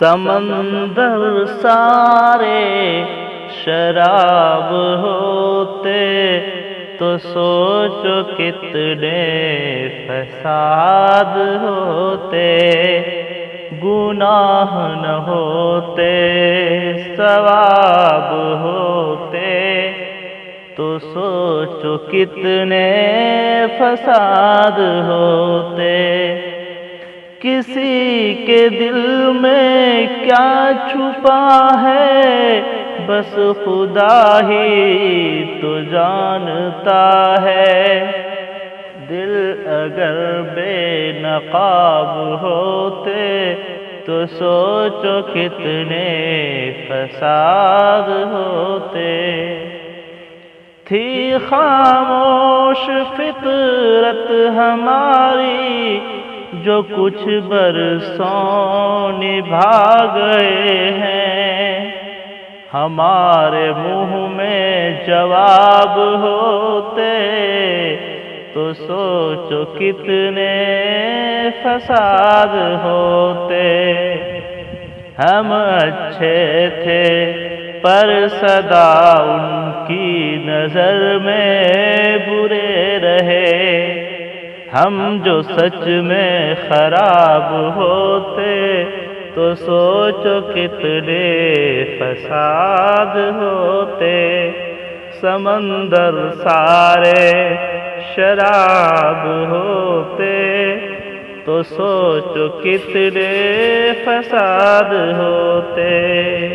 سمندر سارے شراب ہوتے تو سوچو کتنے فساد ہوتے، گناہ نہ ہوتے ثواب ہوتے تو سوچو کتنے فساد ہوتے۔ کسی کے دل میں کیا چھپا ہے بس خدا ہی تو جانتا ہے، دل اگر بے نقاب ہوتے تو سوچو کتنے فساد ہوتے۔ تھی خاموش فطرت ہماری جو کچھ برسوں نبھا گئے ہیں، ہمارے منہ میں جواب ہوتے تو سوچو کتنے فساد ہوتے۔ ہم اچھے تھے پر صدا ان کی نظر میں برے رہے، ہم جو سچ میں خراب ہوتے تو سوچو کتنے فساد ہوتے۔ سمندر سارے شراب ہوتے تو سوچو کتنے فساد ہوتے۔